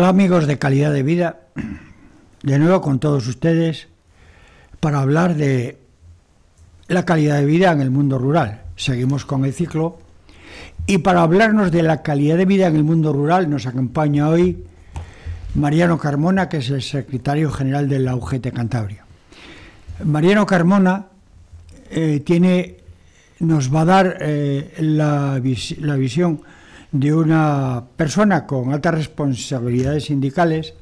Hola amigos de Calidad de Vida, de nuevo con todos ustedes para hablar de la calidad de vida en el mundo rural. Seguimos con el ciclo y para hablarnos de la calidad de vida en el mundo rural nos acompaña hoy Mariano Carmona, que es el secretario general de la UGT Cantabria. Mariano Carmona nos va a dar la visión de una persona con altas responsabilidades sindicales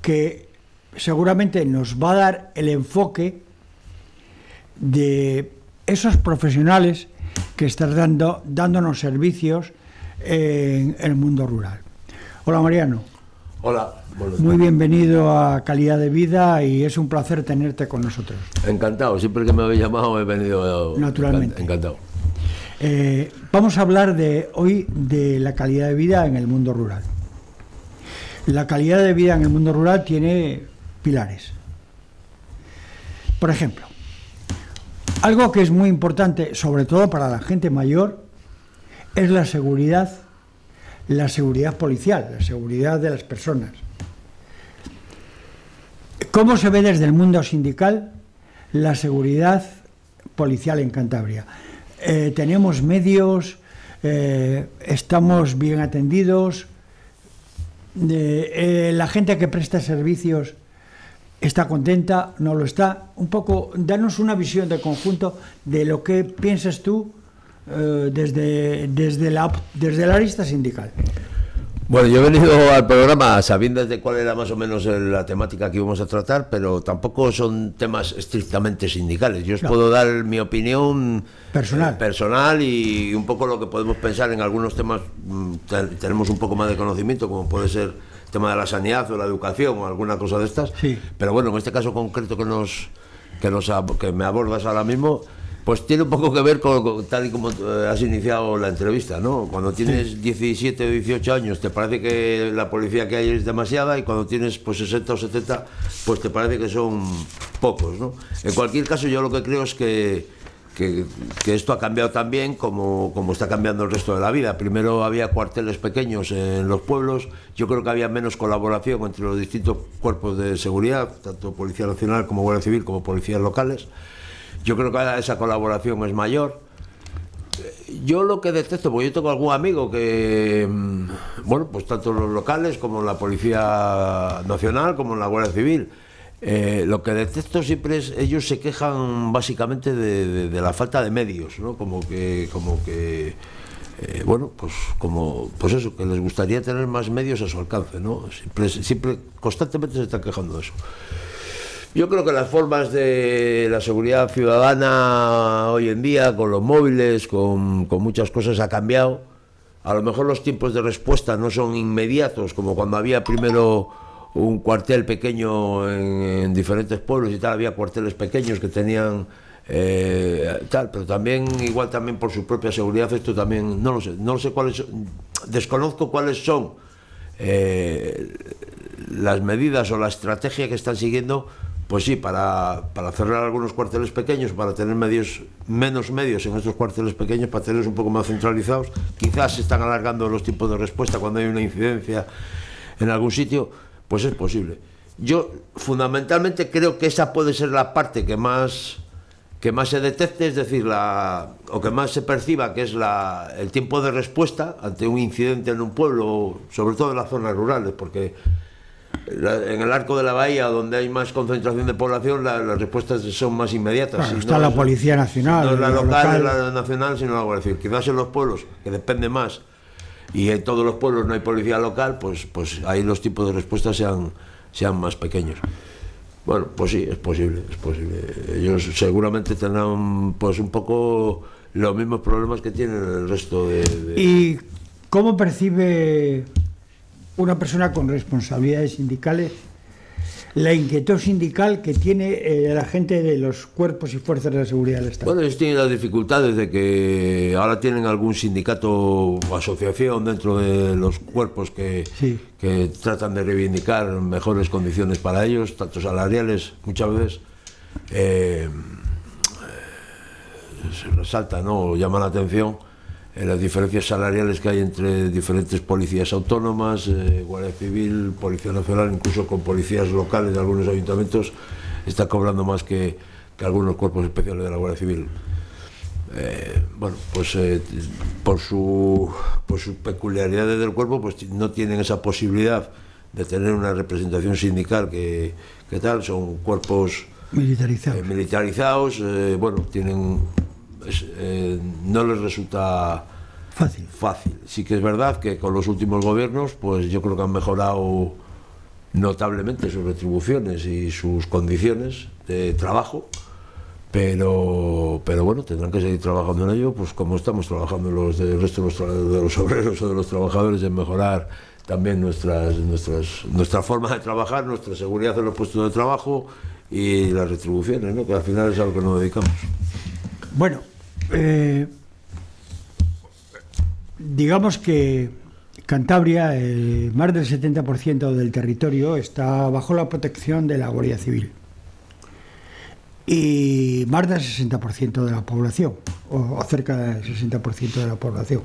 que seguramente nos va a dar el enfoque de esos profesionales que están dándonos servicios en el mundo rural. Hola Mariano. Hola. Muy bienvenido a Calidad de Vida y es un placer tenerte con nosotros. Encantado, siempre que me habéis llamado he venido. Naturalmente. Encantado. Vamos a hablar hoy de la calidad de vida en el mundo rural. La calidad de vida en el mundo rural tiene pilares. Por ejemplo, algo que es muy importante, sobre todo para la gente mayor, es la seguridad policial, la seguridad de las personas. ¿Cómo se ve desde el mundo sindical la seguridad policial en Cantabria? Tenemos medios, estamos bien atendidos, la gente que presta servicios está contenta, no lo está. Un poco, danos una visión de conjunto de lo que piensas tú desde la arista sindical. Bueno, yo he venido al programa sabiendo de cuál era más o menos la temática que íbamos a tratar, pero tampoco son temas estrictamente sindicales. Yo os puedo dar mi opinión personal y un poco lo que podemos pensar en algunos temas. Tenemos un poco más de conocimiento, como puede ser el tema de la sanidad o la educación o alguna cosa de estas. Sí. Pero bueno, en este caso concreto que me abordas ahora mismo, pues tiene un poco que ver con tal y como has iniciado la entrevista, ¿no? Cuando tienes 17 o 18 años te parece que la policía que hay es demasiada y cuando tienes pues 60 o 70 pues te parece que son pocos, ¿no? En cualquier caso yo lo que creo es que esto ha cambiado también como está cambiando el resto de la vida. Primero había cuarteles pequeños en los pueblos, yo creo que había menos colaboración entre los distintos cuerpos de seguridad, tanto Policía Nacional como Guardia Civil como policías locales. Yo creo que ahora esa colaboración es mayor. Yo lo que detecto, porque yo tengo algún amigo que, bueno, pues tanto los locales como la Policía Nacional como la Guardia Civil, lo que detecto siempre es, ellos se quejan básicamente de la falta de medios, ¿no? Como que bueno, pues eso, que les gustaría tener más medios a su alcance, ¿no? Siempre constantemente se están quejando de eso. Yo creo que las formas de la seguridad ciudadana hoy en día, con los móviles, con muchas cosas, ha cambiado. A lo mejor los tiempos de respuesta no son inmediatos, como cuando había primero un cuartel pequeño en diferentes pueblos y tal, había cuarteles pequeños que tenían tal, pero también, igual también por su propia seguridad, esto también, no lo sé cuáles son, desconozco cuáles son las medidas o la estrategia que están siguiendo. Pues sí, para cerrar algunos cuarteles pequeños, para tener menos medios en estos cuarteles pequeños, para tenerlos un poco más centralizados. Quizás se están alargando los tiempos de respuesta cuando hay una incidencia en algún sitio, pues es posible. Yo fundamentalmente creo que esa puede ser la parte que más se detecte, es decir, o que más se perciba, que es el tiempo de respuesta ante un incidente en un pueblo, sobre todo en las zonas rurales, porque en el arco de la bahía, donde hay más concentración de población, las respuestas son más inmediatas. Claro, está la Policía Nacional. No es la local, la nacional, sino la Guardia Civil. Quizás en los pueblos, que depende más, y en todos los pueblos no hay policía local, pues ahí los tipos de respuesta sean más pequeños. Bueno, pues sí, es posible. Ellos seguramente tendrán pues un poco los mismos problemas que tienen el resto de... ¿Y cómo percibe una persona con responsabilidades sindicales la inquietud sindical que tiene la gente de los cuerpos y fuerzas de seguridad del Estado? Bueno, ellos tienen las dificultades de que ahora tienen algún sindicato o asociación dentro de los cuerpos que tratan de reivindicar mejores condiciones para ellos, tanto salariales, muchas veces se resalta, ¿no?, o llama la atención las diferencias salariales que hay entre diferentes policías autónomas, Guardia Civil, Policía Nacional, incluso con policías locales de algunos ayuntamientos, está cobrando más que algunos cuerpos especiales de la Guardia Civil. Bueno, pues por sus peculiaridades del cuerpo, pues no tienen esa posibilidad de tener una representación sindical que tal, son cuerpos militarizados, bueno, tienen no les resulta fácil. Sí que es verdad que con los últimos gobiernos, pues yo creo que han mejorado notablemente sus retribuciones y sus condiciones de trabajo, pero bueno, tendrán que seguir trabajando en ello, pues como estamos trabajando los del resto de los obreros o de los trabajadores, en mejorar también nuestra forma de trabajar, nuestra seguridad en los puestos de trabajo y las retribuciones, ¿no? Que al final es a lo que nos dedicamos. Bueno, digamos que Cantabria, más del 70% del territorio está bajo la protección de la Guardia Civil y más del 60% de la población, o cerca del 60% de la población.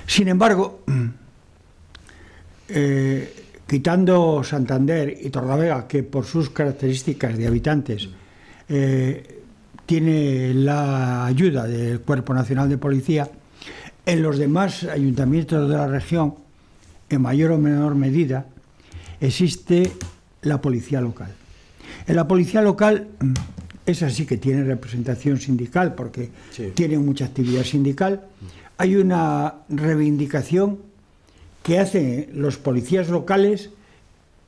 Sin embargo, quitando Santander y Torrelavega, que por sus características de habitantes tiene la ayuda del Cuerpo Nacional de Policía, en los demás ayuntamientos de la región, en mayor o menor medida, existe la policía local. En la policía local, esa sí que tiene representación sindical, porque tiene mucha actividad sindical. Hay una reivindicación que hacen los policías locales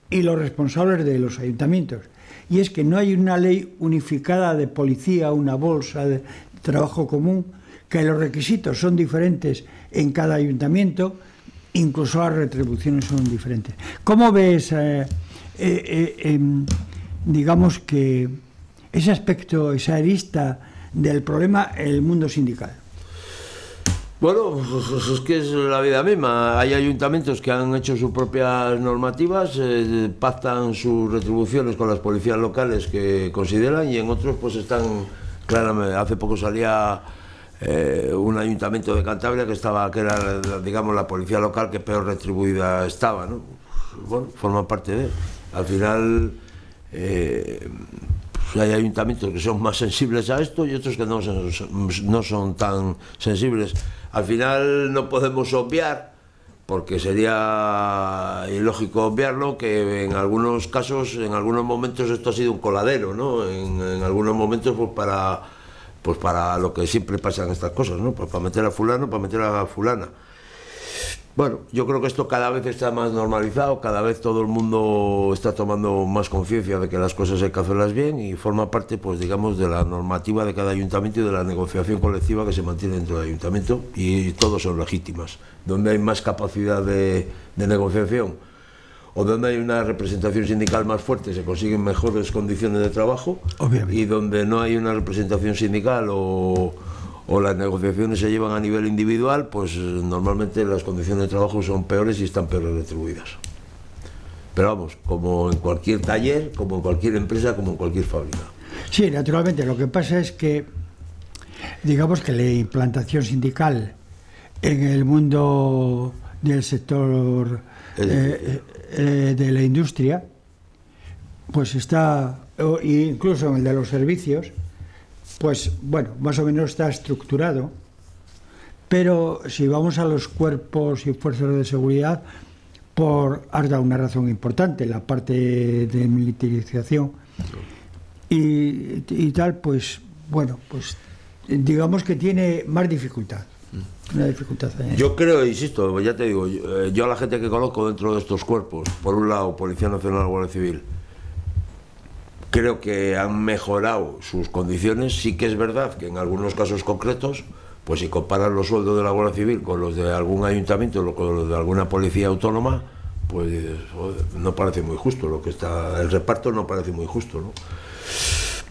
y los responsables de los ayuntamientos, y es que no hay una ley unificada de policía, una bolsa de trabajo común, que los requisitos son diferentes en cada ayuntamiento, incluso las retribuciones son diferentes. ¿Cómo ves, digamos que ese aspecto, esa arista del problema en el mundo sindical? Bueno, pues es que es la vida misma. Hay ayuntamientos que han hecho sus propias normativas, pactan sus retribuciones con las policías locales que consideran, y en otros pues están claramente. Hace poco salía un ayuntamiento de Cantabria que era, digamos, la policía local que peor retribuida estaba, ¿no? Bueno, forma parte de. Al final pues hay ayuntamientos que son más sensibles a esto y otros que no son tan sensibles. Al final no podemos obviar, porque sería ilógico obviarlo, que en algunos casos, en algunos momentos esto ha sido un coladero, ¿no? En algunos momentos pues para lo que siempre pasan estas cosas, ¿no? Pues para meter a fulano, para meter a fulana. Bueno, yo creo que esto cada vez está más normalizado, cada vez todo el mundo está tomando más conciencia de que las cosas hay que hacerlas bien, y forma parte, pues digamos, de la normativa de cada ayuntamiento y de la negociación colectiva que se mantiene dentro del ayuntamiento, y todos son legítimas. Donde hay más capacidad de negociación o donde hay una representación sindical más fuerte, se consiguen mejores condiciones de trabajo. Obviamente. Y donde no hay una representación sindical o las negociaciones se llevan a nivel individual, pues normalmente las condiciones de trabajo son peores y están peores retribuidas. Pero vamos, como en cualquier taller, como en cualquier empresa, como en cualquier fábrica. Sí, naturalmente. Lo que pasa es que, digamos que la implantación sindical en el mundo del sector de la industria, pues está, incluso en el de los servicios, pues bueno, más o menos está estructurado, pero si vamos a los cuerpos y fuerzas de seguridad, has dado una razón importante, la parte de militarización y tal, pues bueno, pues digamos que tiene más dificultad. Una dificultad. Yo creo, insisto, ya te digo, yo a la gente que conozco dentro de estos cuerpos, por un lado Policía Nacional, Guardia Civil, creo que han mejorado sus condiciones. Sí que es verdad que en algunos casos concretos, pues si comparas los sueldos de la Guardia Civil con los de algún ayuntamiento o con los de alguna policía autónoma, pues dices, joder, no parece muy justo lo que está, el reparto no parece muy justo, ¿no?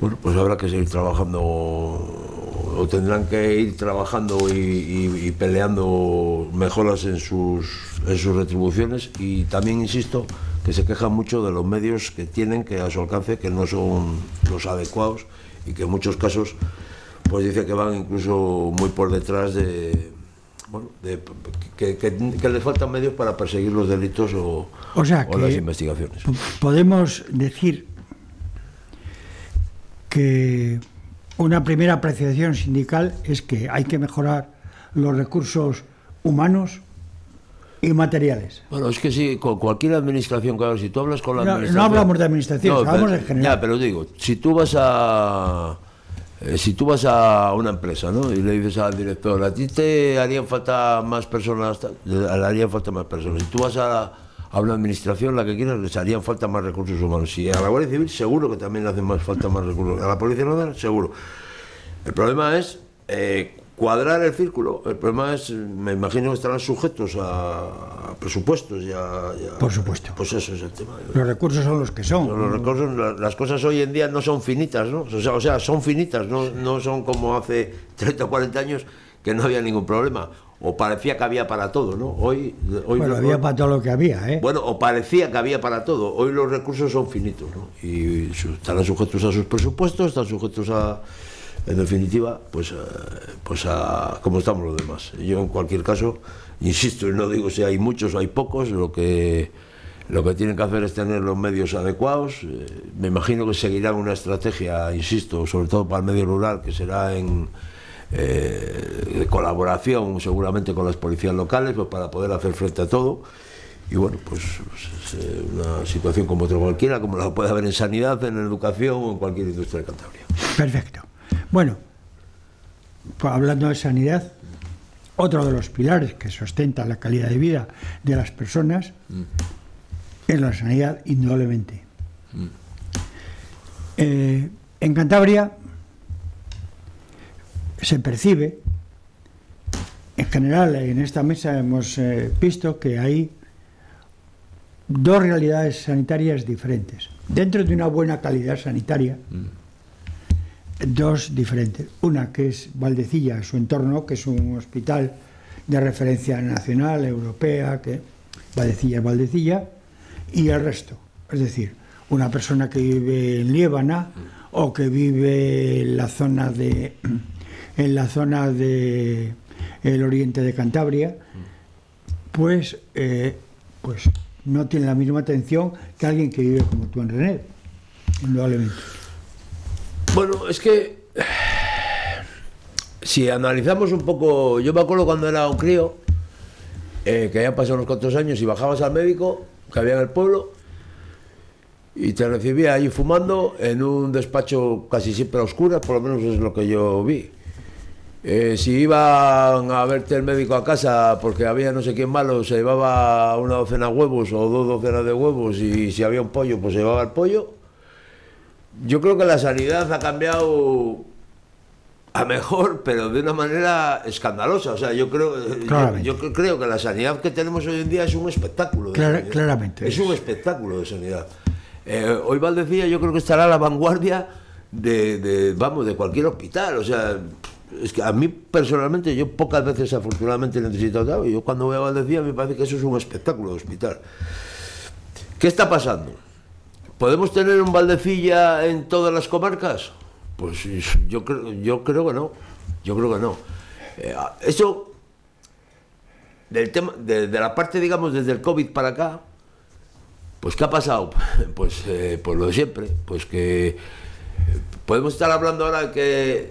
Bueno, pues habrá que seguir trabajando, o tendrán que ir trabajando y peleando mejoras en sus retribuciones. Y también insisto que se quejan mucho de los medios que tienen que a su alcance, que no son los adecuados, y que en muchos casos pues dice que van incluso muy por detrás de bueno, que les faltan medios para perseguir los delitos o sea, las investigaciones. Podemos decir que una primera apreciación sindical es que hay que mejorar los recursos humanos y materiales. Bueno, es que sí, con cualquier administración, claro, si tú hablas con la administración... No hablamos de administración, hablamos de general. Ya, pero digo, si tú vas a una empresa, ¿no? Y le dices al director, a ti te harían falta más personas, le harían falta más personas. Si tú vas a una administración, la que quieras, les harían falta más recursos humanos. Y a la Guardia Civil seguro que también le hacen falta más recursos. A la Policía Nacional seguro. El problema es cuadrar el círculo. El problema es, me imagino que estarán sujetos a presupuestos por supuesto. Pues eso es el tema. Los recursos son los que son. Los recursos, las cosas hoy en día no son finitas, ¿no? O sea, son finitas, no son como hace 30 o 40 años que no había ningún problema. O parecía que había para todo, ¿no? Hoy bueno, había para todo lo que había, ¿eh? Bueno, o parecía que había para todo. Hoy los recursos son finitos, ¿no? Y estarán sujetos a sus presupuestos, están sujetos a, en definitiva, pues a cómo estamos los demás. Yo, en cualquier caso, insisto, y no digo si hay muchos o hay pocos, lo que tienen que hacer es tener los medios adecuados. Me imagino que seguirán una estrategia, insisto, sobre todo para el medio rural, que será de colaboración seguramente con las policías locales, pues para poder hacer frente a todo. Y bueno, pues es una situación como otra cualquiera, como la puede haber en sanidad, en educación o en cualquier industria de Cantabria. Perfecto. Bueno, pues hablando de sanidad, otro de los pilares que sustenta la calidad de vida de las personas es la sanidad, indudablemente. En Cantabria se percibe, en general en esta mesa hemos visto que hay dos realidades sanitarias diferentes. Dentro de una buena calidad sanitaria, dos diferentes. Una que es Valdecilla, su entorno, que es un hospital de referencia nacional, europea, que Valdecilla es Valdecilla, y el resto. Es decir, una persona que vive en Liébana o que vive en la zona de el oriente de Cantabria, pues no tiene la misma atención que alguien que vive como tú en René, indudablemente. Bueno, es que si analizamos un poco, yo me acuerdo cuando era un crío, que habían pasado unos cuantos años y bajabas al médico que había en el pueblo y te recibía allí fumando en un despacho casi siempre a oscuras, por lo menos es lo que yo vi. Si iban a verte el médico a casa porque había no sé quién malo, se llevaba una docena de huevos o 2 docenas de huevos, y si había un pollo, pues se llevaba el pollo. Yo creo que la sanidad ha cambiado a mejor, pero de una manera escandalosa. O sea, yo creo que la sanidad que tenemos hoy en día es un espectáculo de sanidad. Claramente. Es un espectáculo de sanidad. Hoy Valdecilla yo creo que estará a la vanguardia de cualquier hospital. O sea, es que a mí personalmente, yo pocas veces afortunadamente he necesitado algo. Yo cuando voy a Valdecilla me parece que eso es un espectáculo de hospital. ¿Qué está pasando? ¿Podemos tener un Valdecilla en todas las comarcas? Pues yo creo que no. Yo creo que no. Eso, del tema, de la parte, digamos, desde el COVID para acá, pues ¿qué ha pasado? Pues lo de siempre. Pues que podemos estar hablando ahora que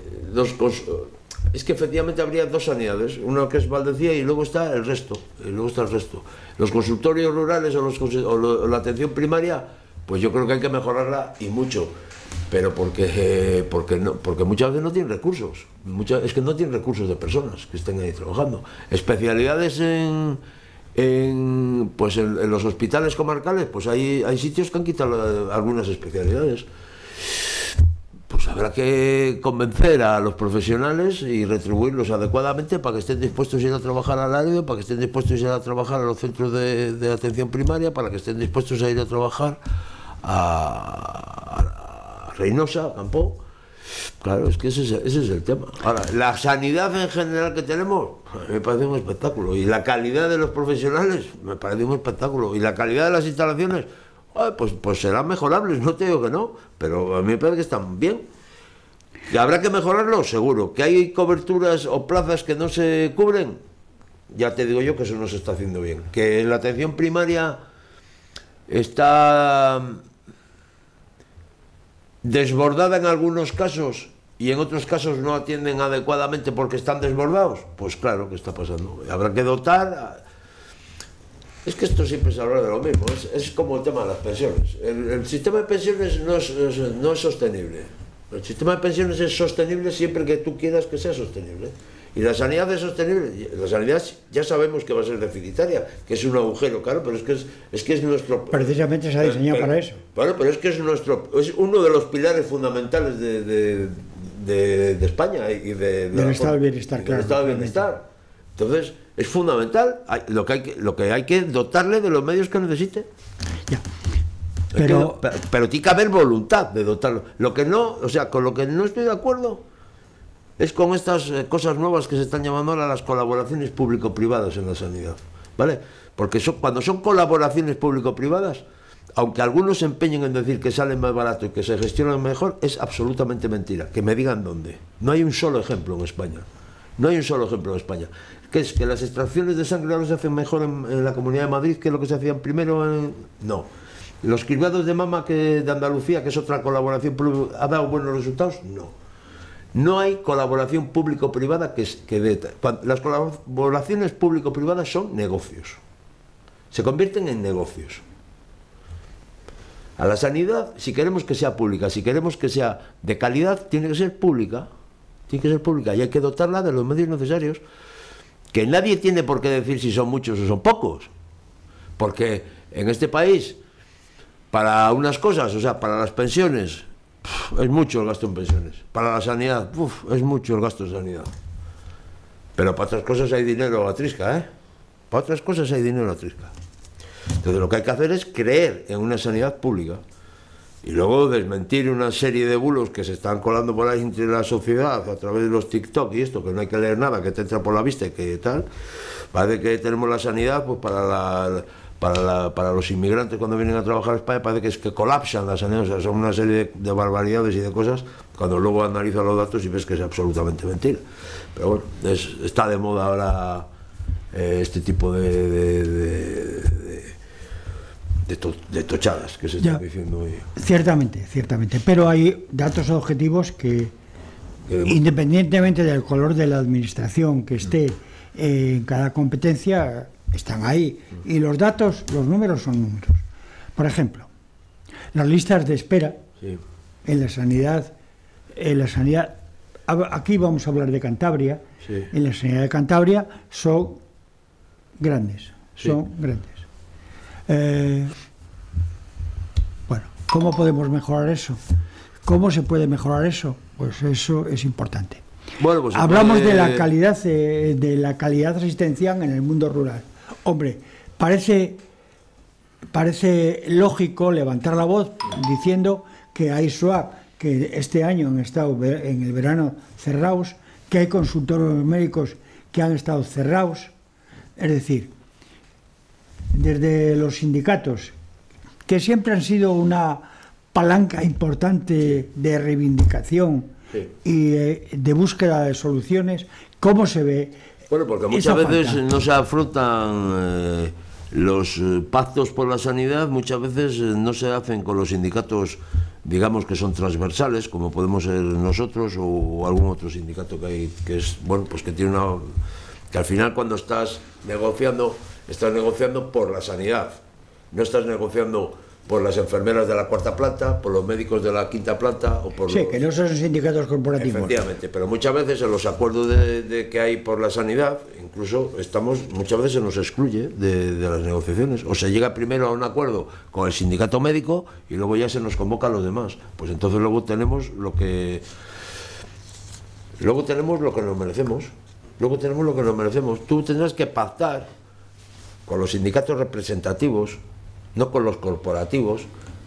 es que efectivamente habría dos sanidades, una que es Valdecilla y luego está el resto. Los consultorios rurales o la atención primaria, pues yo creo que hay que mejorarla y mucho, pero porque muchas veces no tienen recursos, es que no tienen recursos de personas que estén ahí trabajando. Especialidades en los hospitales comarcales, pues hay sitios que han quitado algunas especialidades. Pues habrá que convencer a los profesionales y retribuirlos adecuadamente para que estén dispuestos a ir a trabajar al área, para que estén dispuestos a ir a trabajar a los centros de atención primaria, para que estén dispuestos a ir a trabajar a Reynosa, a Campó. Claro, es que ese es el tema. Ahora, la sanidad en general que tenemos, me parece un espectáculo. Y la calidad de los profesionales, me parece un espectáculo. Y la calidad de las instalaciones, pues serán mejorables, no te digo que no, pero a mí me parece que están bien. ¿Y habrá que mejorarlo? Seguro. ¿Que hay coberturas o plazas que no se cubren? ya te digo yo que eso no se está haciendo bien. Que la atención primaria está desbordada en algunos casos y en otros casos no atienden adecuadamente porque están desbordados, pues claro que está pasando. Habrá que dotar. Es que esto siempre se habla de lo mismo, es como el tema de las pensiones. El sistema de pensiones no es sostenible. El sistema de pensiones es sostenible siempre que tú quieras que sea sostenible. Y la sanidad es sostenible. La sanidad ya sabemos que va a ser deficitaria, que es un agujero, claro, pero es que es nuestro... Precisamente se ha diseñado para eso. Bueno, pero es que es uno de los pilares fundamentales de España y del estado del bienestar, claro. Del estado del bienestar. Entonces, es fundamental. Lo que hay que dotarle de los medios que necesite. Ya. Pero tiene que haber voluntad de dotarlo. Lo que no, o sea, con lo que no estoy de acuerdo es con estas cosas nuevas que se están llamando ahora las colaboraciones público-privadas en la sanidad, ¿vale? Porque cuando son colaboraciones público-privadas, aunque algunos se empeñen en decir que salen más barato y que se gestionan mejor, es absolutamente mentira. Que me digan dónde. No hay un solo ejemplo en España. No hay un solo ejemplo en España. ¿Qué es? ¿Que las extracciones de sangre ahora se hacen mejor en la Comunidad de Madrid que lo que se hacían primero? No. ¿Los cribados de mama de Andalucía, que es otra colaboración pública, ha dado buenos resultados? No. No hay colaboración público-privada las colaboraciones público-privadas son negocios. Se convierten en negocios. A la sanidad, si queremos que sea pública, si queremos que sea de calidad, tiene que ser pública. Tiene que ser pública y hay que dotarla de los medios necesarios, que nadie tiene por qué decir si son muchos o son pocos. Porque en este país, para unas cosas, o sea, para las pensiones, es mucho el gasto en pensiones. Para la sanidad, es mucho el gasto en sanidad. Pero para otras cosas hay dinero a trisca, ¿eh? Para otras cosas hay dinero a trisca. Entonces lo que hay que hacer es creer en una sanidad pública y luego desmentir una serie de bulos que se están colando por ahí entre la sociedad a través de los TikTok y esto, que no hay que leer nada, que te entra por la vista y que tal. Parece que tenemos la sanidad pues para los inmigrantes cuando vienen a trabajar a España, parece que es que colapsan la sanidad, o sea, son una serie de barbaridades y de cosas, cuando luego analizas los datos y ves que es absolutamente mentira. Pero bueno, está de moda ahora este tipo de tochadas que se están diciendo hoy. Ciertamente, pero hay datos objetivos que independientemente del color de la administración que esté en cada competencia, están ahí. Y los datos, los números son números. Por ejemplo, las listas de espera en la sanidad, aquí vamos a hablar de Cantabria, en la sanidad de Cantabria son grandes, bueno, ¿cómo podemos mejorar eso? ¿Cómo se puede mejorar eso? Pues eso es importante. Bueno, pues hablamos de la calidad asistencial en el mundo rural. Hombre, parece lógico levantar la voz diciendo que hay SOAP, que este año han estado en el verano cerrados, que hay consultorios médicos que han estado cerrados. Es decir, desde los sindicatos, que siempre han sido una palanca importante de reivindicación y de búsqueda de soluciones, ¿cómo se ve? Bueno, porque muchas veces no se afrontan los pactos por la sanidad, muchas veces no se hacen con los sindicatos, digamos, que son transversales, como podemos ser nosotros o algún otro sindicato que hay, que es, bueno, pues que tiene que al final cuando estás negociando por la sanidad, no estás negociando por las enfermeras de la cuarta planta, por los médicos de la quinta planta o por que no son sindicatos corporativos. Efectivamente, pero muchas veces en los acuerdos que hay por la sanidad, incluso muchas veces se nos excluye de las negociaciones, o se llega primero a un acuerdo con el sindicato médico y luego ya se nos convoca a los demás. Pues entonces luego tenemos lo que nos merecemos. Tú tendrás que pactar con los sindicatos representativos, no con los corporativos,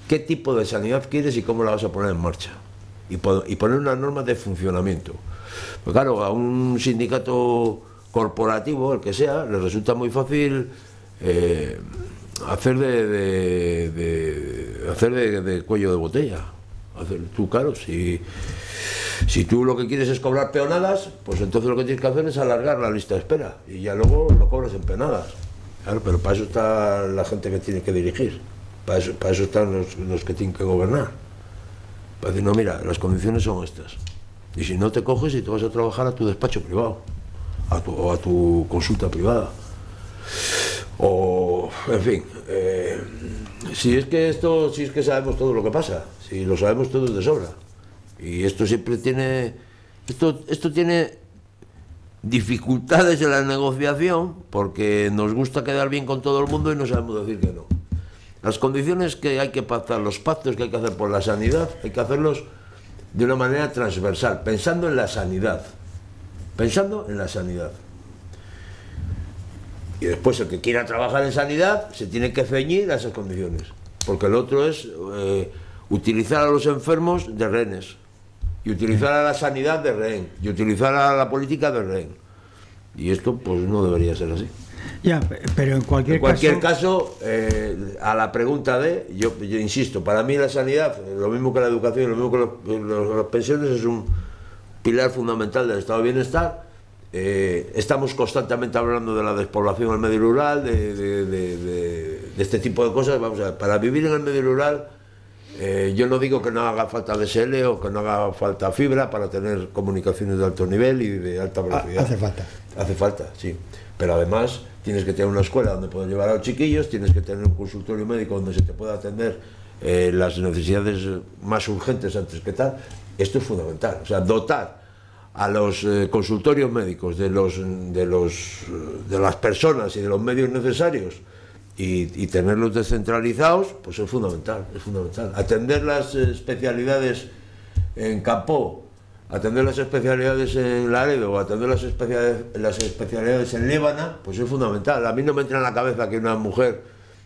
qué tipo de sanidad quieres y cómo la vas a poner en marcha. Y poner unas normas de funcionamiento. Pues claro, a un sindicato corporativo, el que sea, le resulta muy fácil hacer de cuello de botella. Tú, claro, si Si tú lo que quieres es cobrar peonadas, pues entonces lo que tienes que hacer es alargar la lista de espera y ya luego lo cobras en peonadas. Claro, pero para eso está la gente que tiene que dirigir, para eso están los que tienen que gobernar. Para decir, no, mira, las condiciones son estas. Y si no te coges y te vas a trabajar a tu despacho privado, o a tu consulta privada. O, en fin, si es que sabemos todo lo que pasa, si lo sabemos todo de sobra. Y esto siempre tiene, esto tiene dificultades en la negociación, porque nos gusta quedar bien con todo el mundo y no sabemos decir que no. Las condiciones que hay que pactar, los pactos que hay que hacer por la sanidad, hay que hacerlos de una manera transversal, pensando en la sanidad. Pensando en la sanidad. Y después el que quiera trabajar en sanidad se tiene que ceñir a esas condiciones. Porque el otro es utilizar a los enfermos de rehenes. Y utilizar a la sanidad de rehén. Y utilizar a la política de rehén. Y esto pues no debería ser así. Ya, pero en cualquier caso, a la pregunta yo insisto, para mí la sanidad, lo mismo que la educación, lo mismo que las pensiones, es un pilar fundamental del estado de bienestar. Estamos constantemente hablando de la despoblación del medio rural, de este tipo de cosas. Vamos a ver, para vivir en el medio rural, yo no digo que no haga falta DSL o que no haga falta fibra para tener comunicaciones de alto nivel y de alta velocidad. Hace falta, sí. Pero además tienes que tener una escuela donde puedas llevar a los chiquillos, tienes que tener un consultorio médico donde se te pueda atender las necesidades más urgentes antes que tal. Esto es fundamental. O sea, dotar a los consultorios médicos de las personas y de los medios necesarios y tenerlos descentralizados, pues es fundamental, es fundamental. Atender las especialidades en Campó, atender las especialidades en Laredo o atender las especialidades en Líbana, pues es fundamental. A mí no me entra en la cabeza que una mujer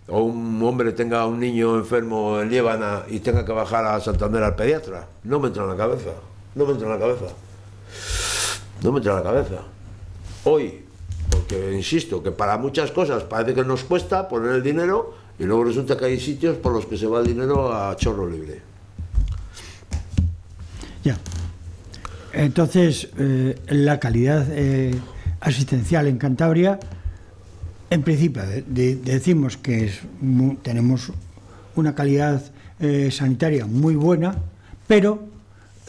o un hombre tenga un niño enfermo en Líbana y tenga que bajar a Santander al pediatra. No me entra en la cabeza, no me entra en la cabeza. No me entra en la cabeza. Hoy, porque insisto, que para muchas cosas parece que nos cuesta poner el dinero y luego resulta que hay sitios por los que se va el dinero a chorro libre. Ya. Entonces, la calidad asistencial en Cantabria, en principio, decimos que tenemos una calidad sanitaria muy buena, pero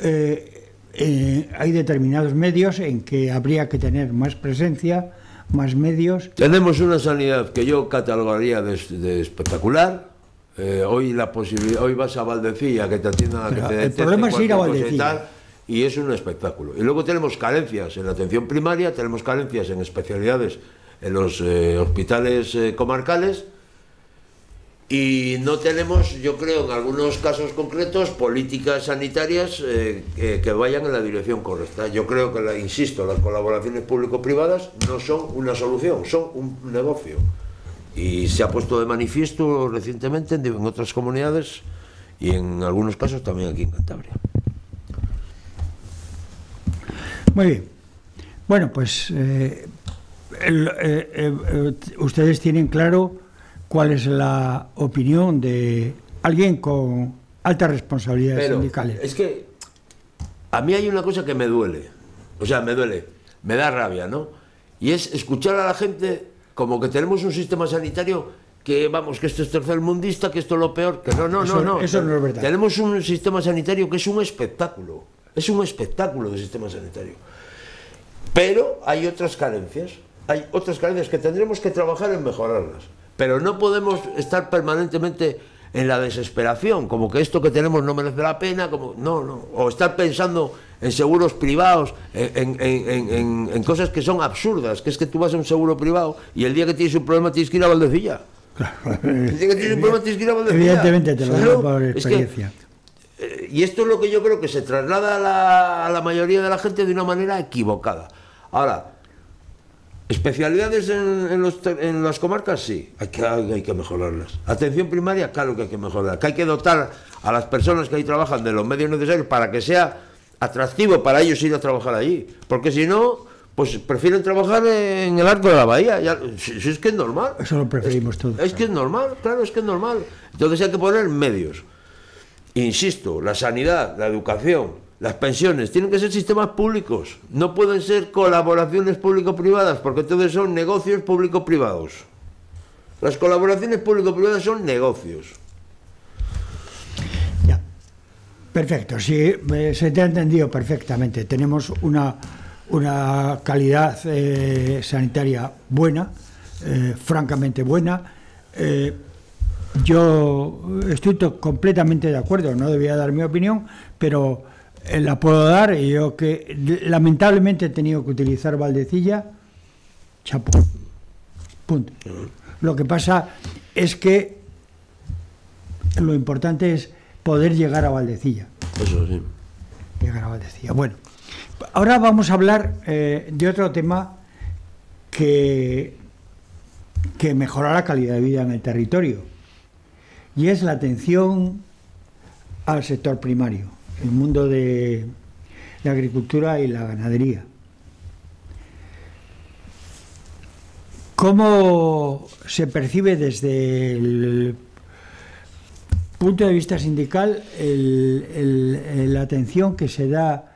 hay determinados medios en que habría que tener más presencia, más medios. Tenemos una sanidad que yo catalogaría de espectacular. Hoy vas a Valdecilla, que te atiendan a que te el problema es ir a Valdecilla. Y es un espectáculo. Y luego tenemos carencias en la atención primaria, tenemos carencias en especialidades en los hospitales comarcales, y no tenemos, yo creo, en algunos casos concretos, políticas sanitarias que vayan en la dirección correcta. Yo creo que, insisto, las colaboraciones público-privadas no son una solución, son un negocio. Y se ha puesto de manifiesto recientemente en otras comunidades y en algunos casos también aquí en Cantabria. Muy bien. Bueno, pues ustedes tienen claro cuál es la opinión de alguien con altas responsabilidades sindicales. Es que a mí hay una cosa que me duele, o sea, me da rabia, ¿no? Y es escuchar a la gente como que tenemos un sistema sanitario que, vamos, que esto es tercermundista, que esto es lo peor, que no. Eso no es verdad. Tenemos un sistema sanitario que es un espectáculo. Es un espectáculo de sistema sanitario. Pero hay otras carencias que tendremos que trabajar en mejorarlas. Pero no podemos estar permanentemente en la desesperación, como que esto que tenemos no merece la pena, o estar pensando en seguros privados, en cosas que son absurdas, que es que tú vas a un seguro privado y el día que tienes un problema tienes que ir a Valdecilla. Claro. El día que tienes un problema tienes que ir a Valdecilla. Evidentemente te lo digo por experiencia. Y esto es lo que yo creo que se traslada a la mayoría de la gente de una manera equivocada. Ahora, especialidades en las comarcas, sí, hay que mejorarlas. Atención primaria, claro que hay que mejorarla. Que hay que dotar a las personas que ahí trabajan de los medios necesarios para que sea atractivo para ellos ir a trabajar allí. Porque si no, pues prefieren trabajar en el Arco de la Bahía. Si es que es normal. Eso lo preferimos todos. Es que es normal, claro, es que es normal. Entonces hay que poner medios. Insisto, la sanidad, la educación, las pensiones tienen que ser sistemas públicos, no pueden ser colaboraciones público-privadas, porque entonces son negocios público-privados. Las colaboraciones público-privadas son negocios. Ya, perfecto, sí, se te ha entendido perfectamente. Tenemos una calidad sanitaria buena, francamente buena. Yo estoy completamente de acuerdo, no debía dar mi opinión, pero la puedo dar, y yo que lamentablemente he tenido que utilizar Valdecilla, chapo, punto. Lo que pasa es que lo importante es poder llegar a Valdecilla. Eso sí. Llegar a Valdecilla. Bueno, ahora vamos a hablar de otro tema que mejora la calidad de vida en el territorio, y es la atención al sector primario, el mundo de la agricultura y la ganadería. ¿Cómo se percibe desde el punto de vista sindical la atención que se da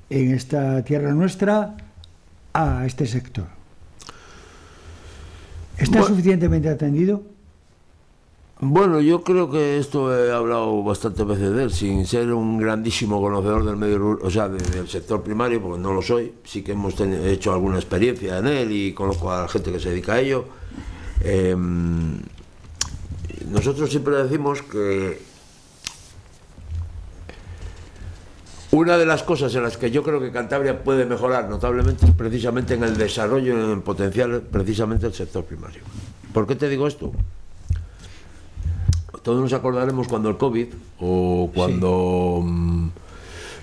en esta tierra nuestra a este sector? ¿Está suficientemente atendido? Bueno, yo creo que esto he hablado bastantes veces de él, sin ser un grandísimo conocedor del medio rural, o sea, del sector primario, porque no lo soy. Sí que hemos hecho alguna experiencia en él y conozco a la gente que se dedica a ello. Nosotros siempre decimos que una de las cosas en las que yo creo que Cantabria puede mejorar notablemente es precisamente en el desarrollo, en el potencial, precisamente el sector primario. ¿Por qué te digo esto? Todos nos acordaremos cuando el COVID o cuando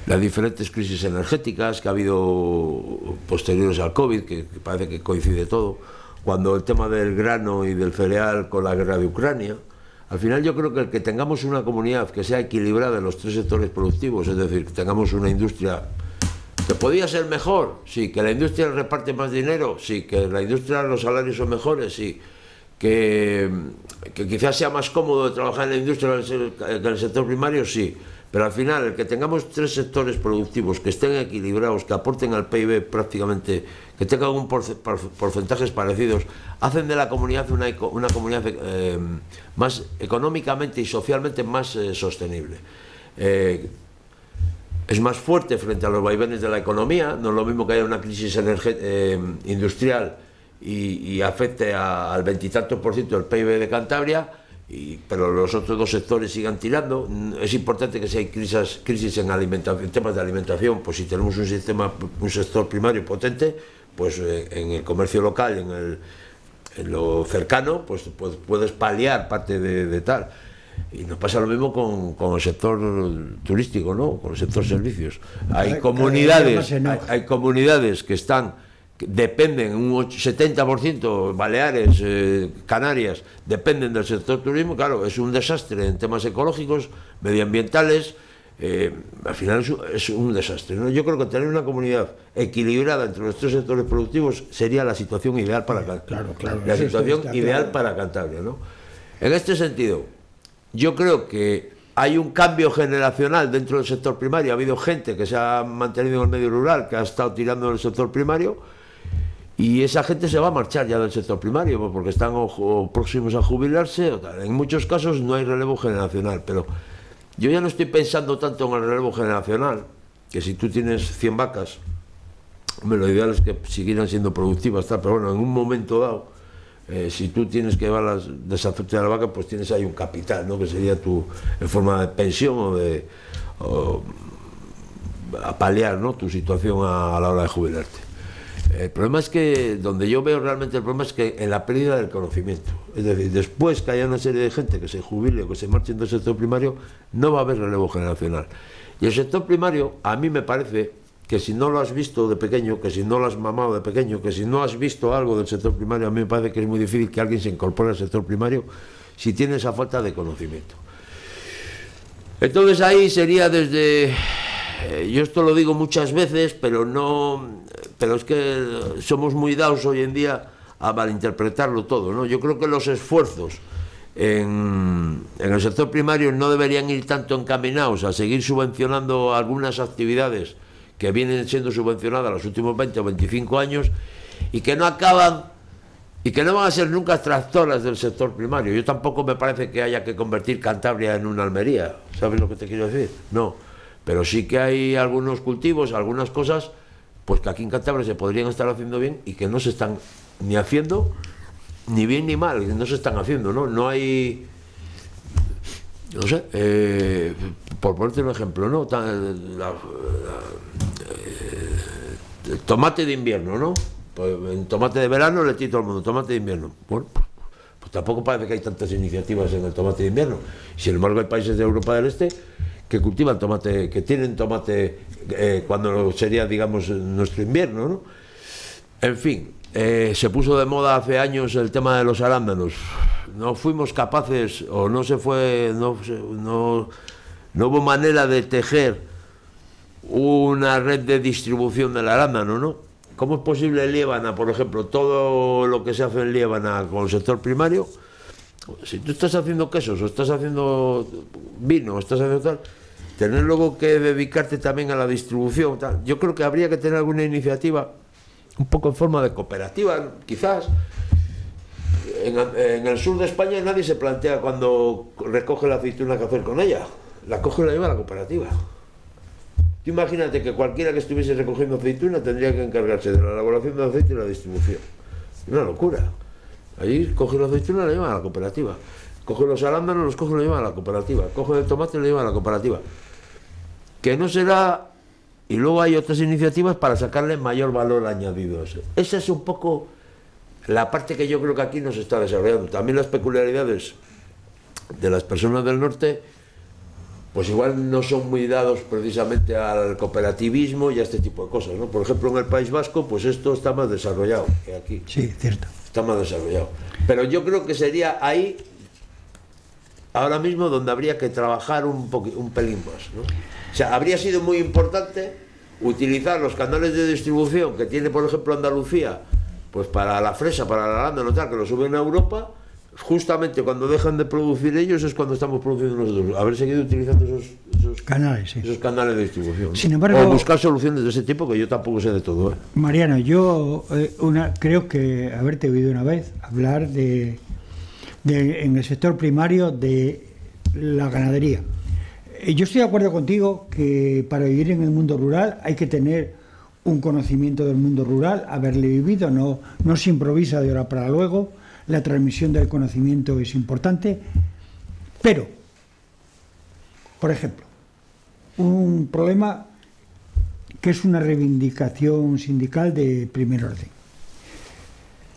las diferentes crisis energéticas que ha habido posteriores al COVID, que parece que coincide todo, cuando el tema del grano y del cereal con la guerra de Ucrania. Al final yo creo que el que tengamos una comunidad que sea equilibrada en los tres sectores productivos, es decir, que tengamos una industria que podía ser mejor, sí, que la industria reparte más dinero, sí, que la industria los salarios son mejores, sí, que quizás sea más cómodo de trabajar en la industria que en el sector primario, sí, pero al final el que tengamos tres sectores productivos que estén equilibrados, que aporten al PIB prácticamente, que tengan porcentajes parecidos, hacen de la comunidad una comunidad más económicamente y socialmente más sostenible. Es más fuerte frente a los vaivenes de la economía. No es lo mismo que haya una crisis industrial y afecte al 20 y tantos % del PIB de Cantabria, pero los otros dos sectores sigan tirando. Es importante que si hay crisis en alimentación, en temas de alimentación, pues si tenemos un sector primario potente, pues en el comercio local, en lo cercano, pues puedes paliar parte de tal. Y nos pasa lo mismo con el sector turístico, ¿no? Con el sector servicios. Hay comunidades que dependen, un 70%, Baleares, Canarias, dependen del sector turismo. Claro, es un desastre en temas ecológicos, medioambientales. Al final es un desastre, ¿no? Yo creo que tener una comunidad equilibrada entre los tres sectores productivos sería la situación ideal para Cantabria, ¿no? En este sentido, yo creo que hay un cambio generacional dentro del sector primario. Ha habido gente que se ha mantenido en el medio rural, que ha estado tirando en el sector primario, y esa gente se va a marchar ya del sector primario porque están próximos a jubilarse. En muchos casos no hay relevo generacional, pero yo ya no estoy pensando tanto en el relevo generacional, que si tú tienes 100 vacas, lo ideal es que siguieran siendo productivas, pero bueno, en un momento dado, si tú tienes que llevarlas, deshacerte de la vaca, pues tienes ahí un capital, ¿no? Que sería en forma de pensión o a paliar, ¿no?, tu situación a la hora de jubilarte. El problema es que, donde yo veo realmente el problema es que en la pérdida del conocimiento. Es decir, después que haya una serie de gente que se jubile o que se marche del sector primario, no va a haber relevo generacional. Y el sector primario, a mí me parece que si no lo has visto de pequeño, que si no lo has mamado de pequeño, que si no has visto algo del sector primario, a mí me parece que es muy difícil que alguien se incorpore al sector primario si tiene esa falta de conocimiento. Entonces ahí sería desde... yo esto lo digo muchas veces, pero es que somos muy dados hoy en día a malinterpretarlo todo, ¿no? Yo creo que los esfuerzos en el sector primario no deberían ir tanto encaminados a seguir subvencionando algunas actividades que vienen siendo subvencionadas los últimos 20 o 25 años y que no acaban y que no van a ser nunca tractoras del sector primario. Yo tampoco me parece que haya que convertir Cantabria en una Almería, ¿sabes lo que te quiero decir? No, pero sí que hay algunos cultivos, algunas cosas, pues que aquí en Cantabria se podrían estar haciendo bien y que no se están ni haciendo ni bien ni mal, no se están haciendo, ¿no? No hay, no sé, por ponerte un ejemplo, ¿no? El tomate de invierno, ¿no? Pues en tomate de verano le tiro todo el mundo, tomate de invierno. Bueno, pues tampoco parece que hay tantas iniciativas en el tomate de invierno. Sin embargo, hay países de Europa del Este que cultivan tomate, que tienen tomate cuando sería, digamos, nuestro invierno, ¿no? En fin, se puso de moda hace años el tema de los arándanos. No fuimos capaces, o no se fue, no hubo manera de tejer una red de distribución del arándano, ¿no? ¿Cómo es posible en Liébana, por ejemplo, todo lo que se hace en Liébana con el sector primario? Si tú estás haciendo quesos, o estás haciendo vino, o estás haciendo tal, tener luego que dedicarte también a la distribución, tal. Yo creo que habría que tener alguna iniciativa, un poco en forma de cooperativa, quizás. En el sur de España nadie se plantea cuando recoge la aceituna qué hacer con ella. La coge y la lleva a la cooperativa. Tú imagínate que cualquiera que estuviese recogiendo aceituna tendría que encargarse de la elaboración del aceite y la distribución. Una locura. Allí coge la aceituna y la lleva a la cooperativa. Coge los arándanos, los coge y los lleva a la cooperativa. Coge el tomate y lo lleva a la cooperativa. Que no será... Y luego hay otras iniciativas para sacarle mayor valor añadido a eso. Esa es un poco la parte que yo creo que aquí nos está desarrollando. También las peculiaridades de las personas del norte, pues igual no son muy dados precisamente al cooperativismo y a este tipo de cosas, ¿no? Por ejemplo, en el País Vasco, pues esto está más desarrollado que aquí. Sí, cierto. Está más desarrollado. Pero yo creo que sería ahí, ahora mismo, donde habría que trabajar un pelín más, ¿no? O sea, habría sido muy importante utilizar los canales de distribución que tiene, por ejemplo, Andalucía, pues para la fresa, para el arándano, tal, que lo suben a Europa. Justamente cuando dejan de producir ellos es cuando estamos produciendo nosotros. Haber seguido utilizando esos canales, sí. Esos canales de distribución. Sin embargo, o buscar soluciones de ese tipo, que yo tampoco sé de todo, ¿eh? Mariano, yo creo que haberte oído una vez hablar en el sector primario de la ganadería. Yo estoy de acuerdo contigo que para vivir en el mundo rural hay que tener un conocimiento del mundo rural, haberle vivido, no se improvisa de ahora para luego. La transmisión del conocimiento es importante, pero, por ejemplo, un problema que es una reivindicación sindical de primer orden.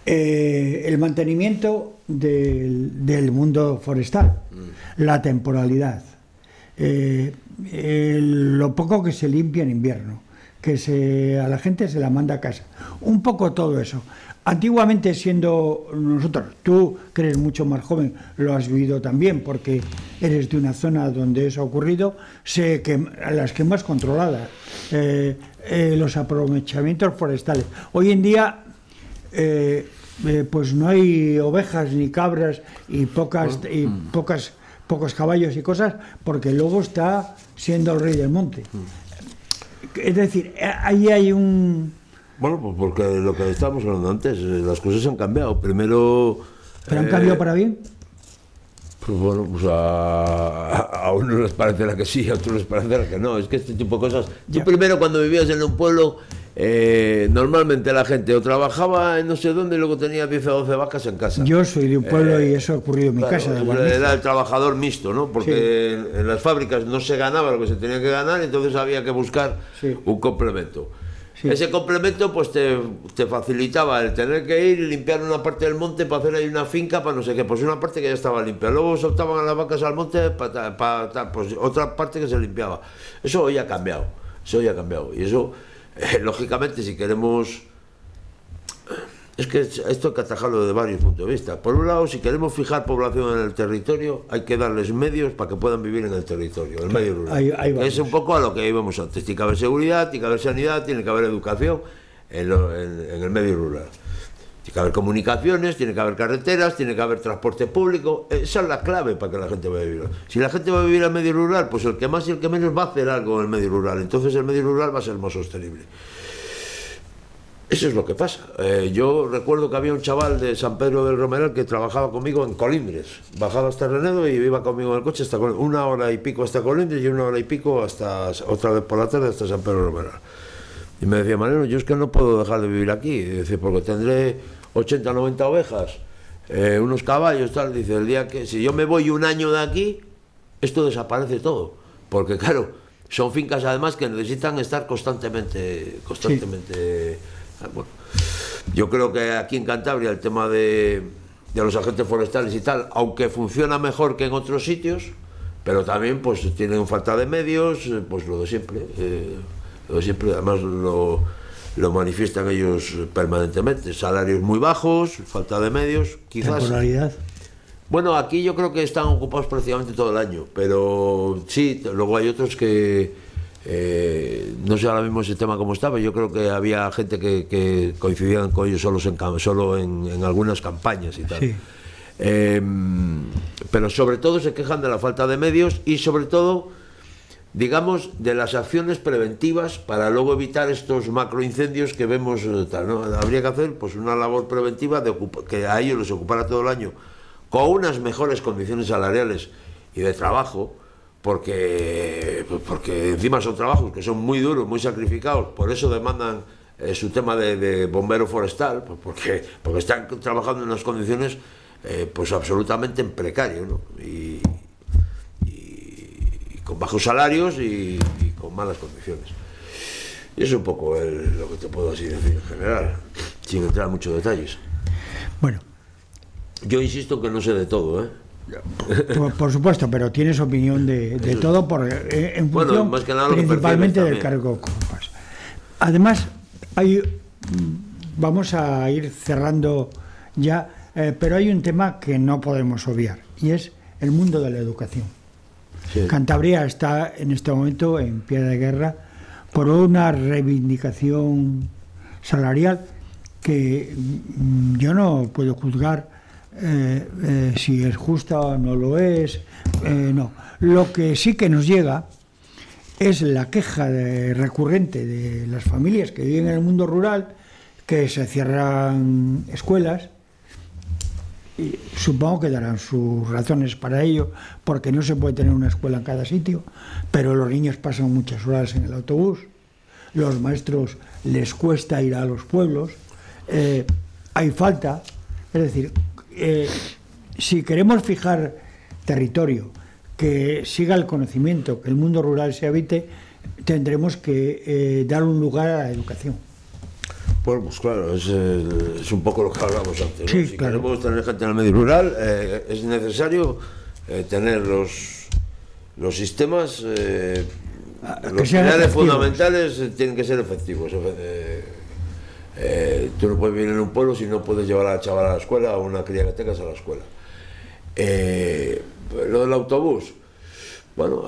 El mantenimiento del mundo forestal, la temporalidad, lo poco que se limpia en invierno, que a la gente se la manda a casa, un poco todo eso. Antiguamente, siendo nosotros, tú que eres mucho más joven, lo has vivido también porque eres de una zona donde eso ha ocurrido, sé que las quemas controladas, los aprovechamientos forestales. Hoy en día pues no hay ovejas ni cabras y pocos caballos y cosas, porque el lobo está siendo el rey del monte. Es decir, ahí hay un... Bueno, pues porque lo que estábamos hablando antes, las cosas han cambiado. Primero... ¿Pero han cambiado para bien? Pues bueno, pues a unos les parecerá que sí, a otros les parecerá que no. Es que este tipo de cosas... Tú primero, cuando vivías en un pueblo, normalmente la gente o trabajaba en no sé dónde y luego tenía 10 o 12 vacas en casa. Yo soy de un pueblo y eso ha ocurrido en mi casa. Era el trabajador mixto, ¿no? Porque sí, en las fábricas no se ganaba lo que se tenía que ganar, entonces había que buscar un complemento. Sí. Ese complemento pues te facilitaba el tener que ir y limpiar una parte del monte para hacer ahí una finca para no sé qué, pues una parte que ya estaba limpia. Luego soltaban a las vacas al monte para pues otra parte que se limpiaba. Eso hoy ha cambiado, y eso lógicamente, si queremos... Es que esto hay que atajarlo desde varios puntos de vista. Por un lado, si queremos fijar población en el territorio, hay que darles medios para que puedan vivir en el territorio, en el medio rural. Ahí es un poco a lo que íbamos antes. Tiene que haber seguridad, tiene que haber sanidad, tiene que haber educación en el medio rural. Tiene que haber comunicaciones, tiene que haber carreteras, tiene que haber transporte público. Esa es la clave para que la gente vaya a vivir. Si la gente va a vivir al medio rural, pues el que más y el que menos va a hacer algo en el medio rural. Entonces el medio rural va a ser más sostenible. Eso es lo que pasa. Yo recuerdo que había un chaval de San Pedro del Romeral que trabajaba conmigo en Colindres. Bajaba hasta Renedo y iba conmigo en el coche hasta 1 hora y pico hasta Colindres y 1 hora y pico hasta otra vez por la tarde hasta San Pedro del Romeral. Y me decía, Mariano, yo es que no puedo dejar de vivir aquí. Y dice, porque tendré 80 o 90 ovejas, unos caballos, tal. Dice, el día que si yo me voy un año de aquí, esto desaparece todo. Porque claro, son fincas además que necesitan estar constantemente. Sí. Bueno, yo creo que aquí en Cantabria el tema de los agentes forestales y tal, aunque funciona mejor que en otros sitios, pero también pues tienen falta de medios, pues lo de siempre. Además lo manifiestan ellos permanentemente. Salarios muy bajos, falta de medios, quizás. Temporalidad. Bueno, aquí yo creo que están ocupados prácticamente todo el año, pero sí, luego hay otros que no sé ahora mismo ese tema cómo estaba. Yo creo que había gente que coincidían con ellos solo en algunas campañas y tal. Sí. Pero sobre todo se quejan de la falta de medios y sobre todo, digamos, de las acciones preventivas para luego evitar estos macroincendios que vemos, tal, ¿no? Habría que hacer pues una labor preventiva que a ellos les ocupara todo el año con unas mejores condiciones salariales y de trabajo, porque encima son trabajos que son muy duros, muy sacrificados, por eso demandan su tema de bombero forestal, pues porque están trabajando en unas condiciones pues absolutamente en precario, ¿no? Y con bajos salarios y con malas condiciones. Y eso es un poco lo que te puedo así decir en general, sin entrar en muchos detalles. Bueno, yo insisto que no sé de todo, ¿eh? Por supuesto, pero tienes opinión de todo en función más que nada principalmente del cargo que ocupas. Además, vamos a ir cerrando ya, pero hay un tema que no podemos obviar y es el mundo de la educación. Sí. Cantabria está en este momento en pie de guerra por una reivindicación salarial que yo no puedo juzgar si es justa o no lo es, no. Lo que sí que nos llega es la queja recurrente de las familias que viven en el mundo rural, que se cierran escuelas, y supongo que darán sus razones para ello, porque no se puede tener una escuela en cada sitio, pero los niños pasan muchas horas en el autobús, los maestros les cuesta ir a los pueblos, hay falta, es decir, si queremos fijar territorio, que siga el conocimiento, que el mundo rural se habite, tendremos que dar un lugar a la educación. Bueno, pues claro, es un poco lo que hablamos antes, ¿no? Sí, si claro. queremos tener gente en el medio rural, es necesario tener los sistemas, los pilares fundamentales tienen que ser efectivos. Tú no puedes vivir en un pueblo si no puedes llevar a la chavala a la escuela o una cría que tengas a la escuela. Lo del autobús, bueno,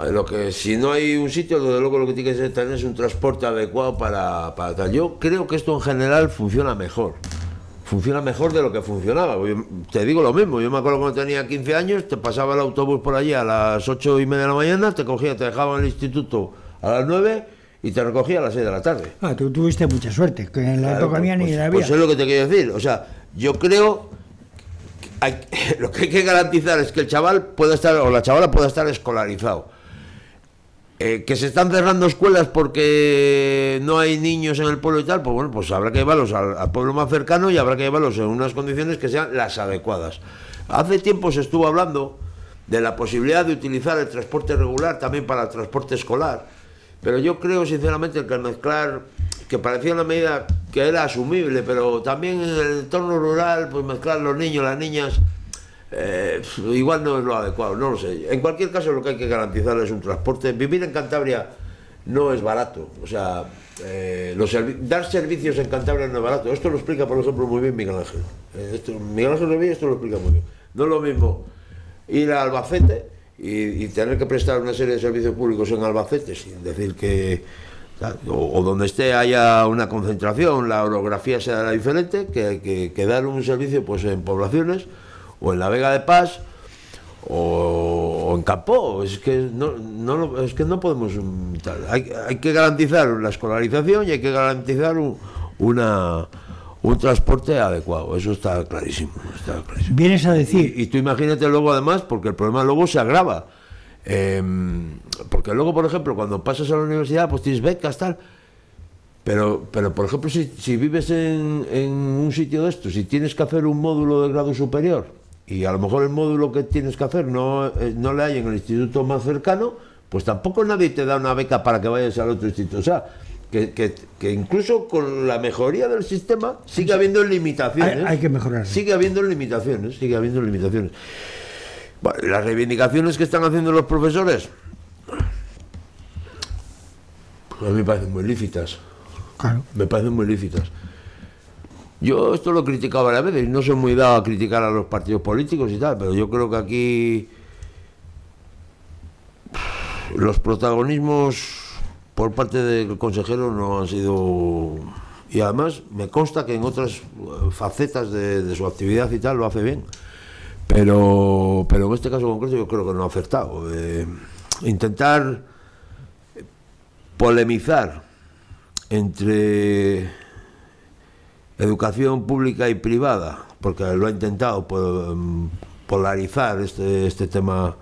si no hay un sitio, desde luego lo que tiene que tener es un transporte adecuado para tal. Yo creo que esto en general funciona mejor de lo que funcionaba. Te digo lo mismo, yo me acuerdo cuando tenía 15 años, te pasaba el autobús por allí a las 8:30 de la mañana, te dejaba en el instituto a las 9 y te recogía a las 6 de la tarde. Tú tuviste mucha suerte, que en la época mía ni la había. Pues es lo que te quiero decir, o sea, yo creo lo que hay que garantizar es que el chaval pueda estar, o la chavala pueda estar escolarizado. Que se están cerrando escuelas porque no hay niños en el pueblo y tal, pues bueno, pues habrá que llevarlos al pueblo más cercano y habrá que llevarlos en unas condiciones que sean las adecuadas. Hace tiempo se estuvo hablando de la posibilidad de utilizar el transporte regular también para el transporte escolar, pero yo creo sinceramente que mezclar, que parecía una medida que era asumible, pero también en el entorno rural, pues mezclar los niños, las niñas, igual no es lo adecuado, no lo sé. En cualquier caso, lo que hay que garantizar es un transporte. Vivir en Cantabria no es barato, o sea, dar servicios en Cantabria no es barato. Esto lo explica, por ejemplo, muy bien Miguel Ángel. Miguel Ángel Revilla esto lo explica muy bien. No es lo mismo ir a Albacete y tener que prestar una serie de servicios públicos en Albacete, sin decir que O donde esté haya una concentración, la orografía será diferente, que dar un servicio pues en poblaciones, o en la Vega de Paz, o en Campo. Es que no podemos hay que garantizar la escolarización y hay que garantizar un transporte adecuado. Eso está clarísimo, Vienes a decir... Y tú imagínate luego, además, porque el problema luego se agrava, porque luego, por ejemplo, cuando pasas a la universidad, pues tienes becas, tal, pero por ejemplo, si vives en un sitio de estos, si tienes que hacer un módulo de grado superior, y a lo mejor el módulo que tienes que hacer no le hay en el instituto más cercano, pues tampoco nadie te da una beca para que vayas al otro instituto. O sea, que incluso con la mejoría del sistema sigue habiendo limitaciones. Hay que mejorar. Sigue habiendo limitaciones. Bueno, las reivindicaciones que están haciendo los profesores, pues a mí me parecen muy lícitas. Claro. Me parecen muy lícitas. Yo esto lo he criticado varias veces, no soy muy dado a criticar a los partidos políticos y tal, pero yo creo que aquí los protagonismos por parte del consejero no han sido... Y además me consta que en otras facetas de su actividad y tal lo hace bien, pero en este caso concreto yo creo que no ha acertado. Intentar polemizar entre educación pública y privada, porque lo ha intentado polarizar este tema,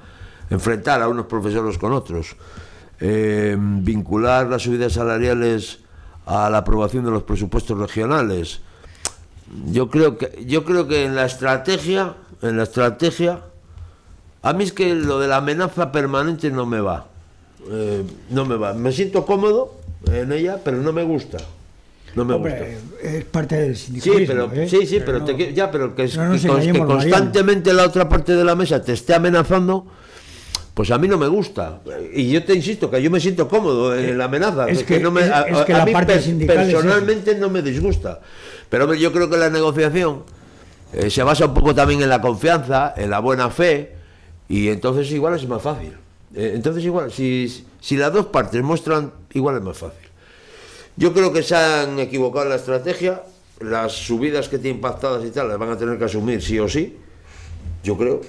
enfrentar a unos profesores con otros, vincular las subidas salariales a la aprobación de los presupuestos regionales. Yo creo que en la estrategia, a mí es que lo de la amenaza permanente no me va. Me siento cómodo en ella, pero no me gusta. Hombre, es parte del sindicalismo. Pero que constantemente la otra parte de la mesa te esté amenazando, pues a mí no me gusta. Y yo te insisto que yo me siento cómodo en la amenaza. A mí personalmente no me disgusta. Pero yo creo que la negociación se basa un poco también en la confianza, en la buena fe, y entonces igual es más fácil. Si las dos partes muestran, igual es más fácil. Yo creo que se han equivocado en la estrategia. Las subidas que tienen pactadas y tal las van a tener que asumir sí o sí, yo creo.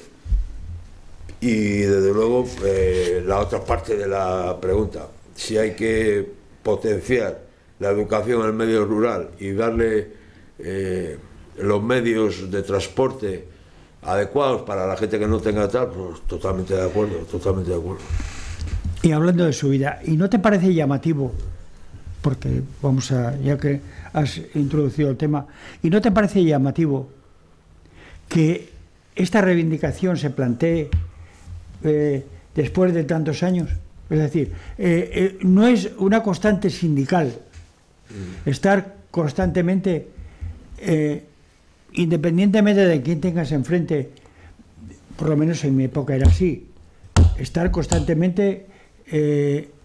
Y desde luego la otra parte de la pregunta, si hay que potenciar la educación al medio rural y darle los medios de transporte adecuados para la gente que no tenga tal, pues totalmente de acuerdo. Y hablando de subida, ¿y no te parece llamativo? Porque ya que has introducido el tema, ¿y no te parece llamativo que esta reivindicación se plantee después de tantos años? Es decir, no es una constante sindical estar constantemente, independientemente de quién tengas enfrente, por lo menos en mi época era así, estar constantemente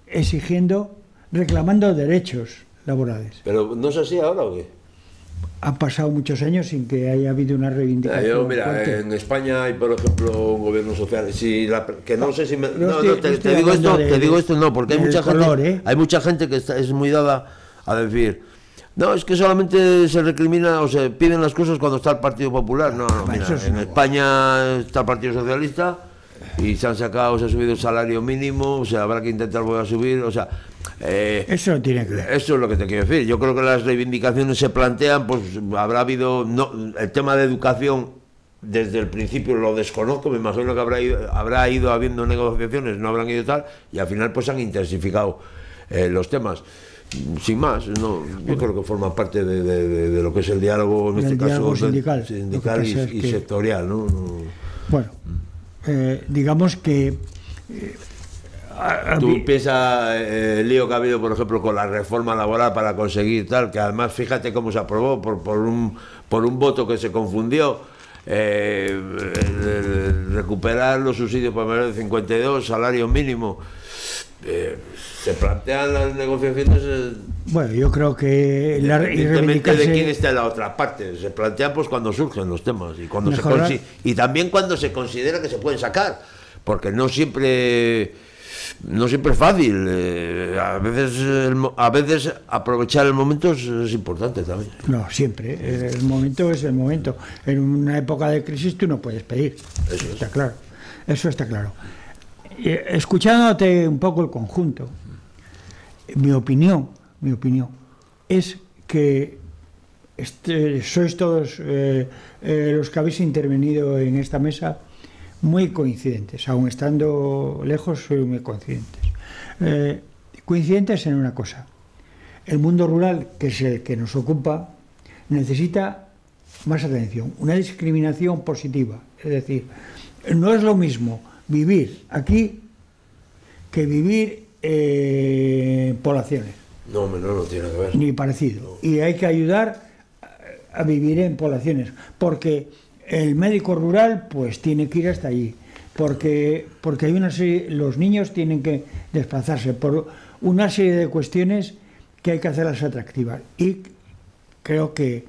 exigiendo, reclamando derechos laborales. ¿Pero no es así ahora o qué? Han pasado muchos años sin que haya habido una reivindicación. En España hay, por ejemplo, un gobierno social. Que no sé si me... Te digo esto, no, porque hay mucha gente que es muy dada a decir, no, es que solamente se recrimina o se piden las cosas cuando está el Partido Popular. En España está el Partido Socialista y se ha subido el salario mínimo, o sea, habrá que intentar volver a subir, o sea... eso no tiene que ver. Eso es lo que te quiero decir. Yo creo que las reivindicaciones se plantean, pues habrá habido... el tema de educación, desde el principio lo desconozco, me imagino que habrá ido habiendo negociaciones, no habrán ido tal, y al final pues han intensificado los temas. Sin más, yo creo que forma parte de lo que es el diálogo, en este caso sindical y sectorial, ¿no? Bueno, digamos que... Tú piensas el lío que ha habido, por ejemplo, con la reforma laboral para conseguir tal, que además fíjate cómo se aprobó por un voto que se confundió, recuperar los subsidios para menores de 52, salario mínimo. Se plantean las negociaciones. Bueno, yo creo que independientemente de quién está en la otra parte, se plantean pues cuando surgen los temas y también cuando se considera que se pueden sacar, porque no siempre no siempre es fácil. A veces aprovechar el momento es importante también. No, siempre. El momento es el momento. En una época de crisis tú no puedes pedir. Eso está claro. Eso está claro. Escuchándote un poco el conjunto, mi opinión es que sois todos los que habéis intervenido en esta mesa muy coincidentes, aun estando lejos, sois muy coincidentes. Coincidentes en una cosa: el mundo rural, que es el que nos ocupa, necesita más atención, una discriminación positiva. Es decir, no es lo mismo vivir aquí que vivir en poblaciones. No, no tiene que ver. Ni parecido. No. Y hay que ayudar a vivir en poblaciones, porque el médico rural pues tiene que ir hasta allí, porque hay una serie, los niños tienen que desplazarse por una serie de cuestiones que hay que hacerlas atractivas. Y creo que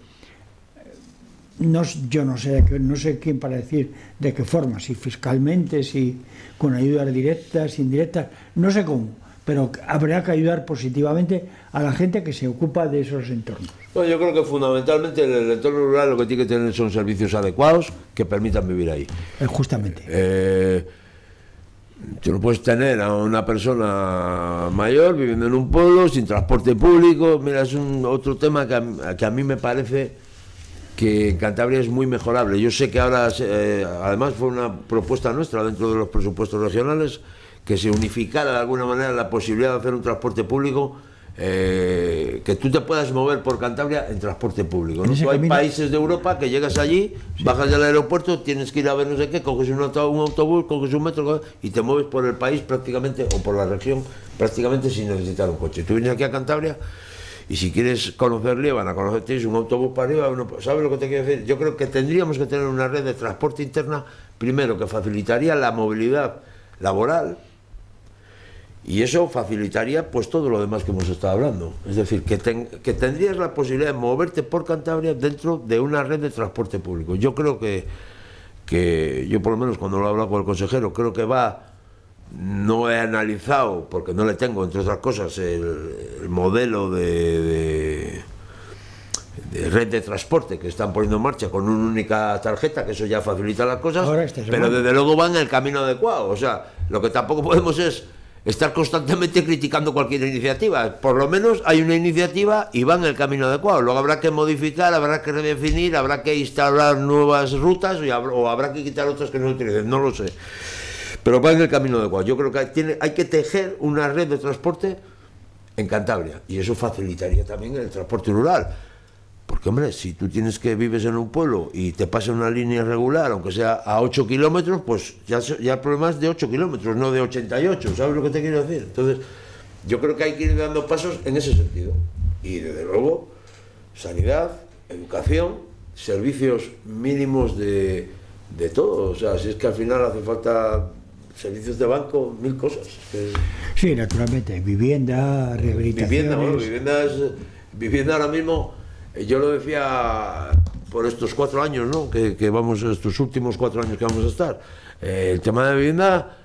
yo no sé quién para decir de qué forma, si fiscalmente, si con ayudas directas, indirectas, no sé cómo, pero habrá que ayudar positivamente a la gente que se ocupa de esos entornos. Bueno, yo creo que fundamentalmente en el entorno rural lo que tiene que tener son servicios adecuados que permitan vivir ahí. Justamente. Tú no puedes tener a una persona mayor viviendo en un pueblo sin transporte público. Mira, es otro tema que a mí me parece que en Cantabria es muy mejorable. Yo sé que ahora, además fue una propuesta nuestra dentro de los presupuestos regionales, que se unificara de alguna manera la posibilidad de hacer un transporte público, que tú te puedas mover por Cantabria en transporte público, ¿no? Hay países de Europa que llegas allí, sí, bajas del aeropuerto, tienes que ir a ver no sé qué, coges un autobús, coges un metro y te mueves por el país prácticamente, o por la región prácticamente sin necesitar un coche. Tú vienes aquí a Cantabria y si quieres conocer Líbana, tienes un autobús para arriba, ¿sabes lo que te quiero decir? Yo creo que tendríamos que tener una red de transporte interna, primero, que facilitaría la movilidad laboral, y eso facilitaría pues todo lo demás que hemos estado hablando. Es decir, que tendrías la posibilidad de moverte por Cantabria dentro de una red de transporte público. Yo creo que yo por lo menos cuando lo he hablado con el consejero, creo que no he analizado, porque no le tengo, entre otras cosas, el modelo de red de transporte que están poniendo en marcha con una única tarjeta, que eso ya facilita las cosas, pero desde luego van en el camino adecuado. O sea, lo que tampoco podemos es estar constantemente criticando cualquier iniciativa. Por lo menos hay una iniciativa y va en el camino adecuado. Luego habrá que modificar, habrá que redefinir, habrá que instalar nuevas rutas o habrá que quitar otras que no se utilicen, no lo sé. Pero va en el camino adecuado. Yo creo que hay que tejer una red de transporte en Cantabria, y eso facilitaría también el transporte rural. Porque, hombre, si tú vives en un pueblo y te pasa una línea regular, aunque sea a 8 kilómetros, pues ya el problema es de 8 kilómetros, no de 88, ¿sabes lo que te quiero decir? Entonces, yo creo que hay que ir dando pasos en ese sentido. Y, desde luego, sanidad, educación, servicios mínimos de todo. O sea, si es que al final hace falta servicios de banco, 1000 cosas. Sí, naturalmente, vivienda, rehabilitación. Vivienda ahora mismo. Yo lo decía por estos 4 años, ¿no? que vamos, estos últimos 4 años que vamos a estar. El tema de vivienda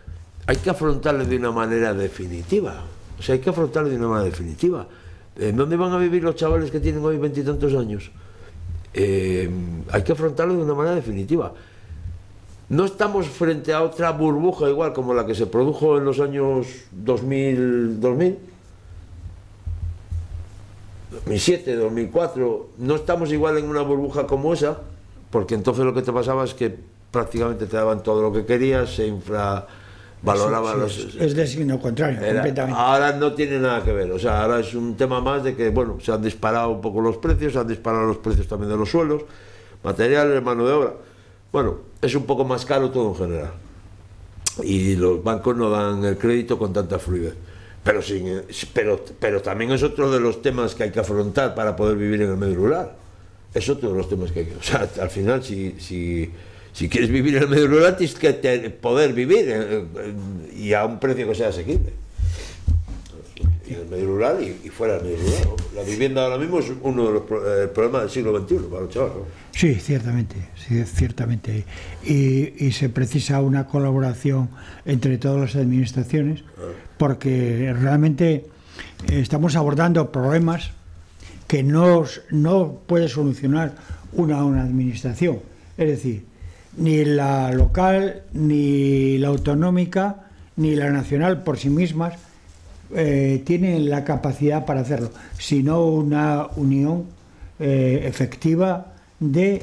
hay que afrontarlo de una manera definitiva. O sea, hay que afrontarlo de una manera definitiva. ¿En dónde van a vivir los chavales que tienen hoy 20 y tantos años? Hay que afrontarlo de una manera definitiva. No estamos frente a otra burbuja igual como la que se produjo en los años 2007, 2004, no estamos igual en una burbuja como esa, porque entonces lo que te pasaba es que prácticamente te daban todo lo que querías, se infravaloraba. Es de signo contrario, completamente. Ahora no tiene nada que ver, o sea, ahora es un tema más de que, bueno, se han disparado un poco los precios, se han disparado los precios también de los suelos, materiales, mano de obra. Bueno, es un poco más caro todo en general. Y los bancos no dan el crédito con tanta fluidez. Pero también es otro de los temas que hay que afrontar para poder vivir en el medio rural. Es otro de los temas que hay que... O sea, al final, si quieres vivir en el medio rural, tienes que poder vivir y a un precio que sea asequible. en el medio rural y fuera del medio rural, ¿no? La vivienda ahora mismo es uno de los problemas del siglo XXI para los chavales, ¿no? Sí, ciertamente, sí, ciertamente. Y se precisa una colaboración entre todas las administraciones, porque realmente estamos abordando problemas que no puede solucionar una administración. Es decir, ni la local, ni la autonómica, ni la nacional por sí mismas tienen la capacidad para hacerlo, sino una unión efectiva de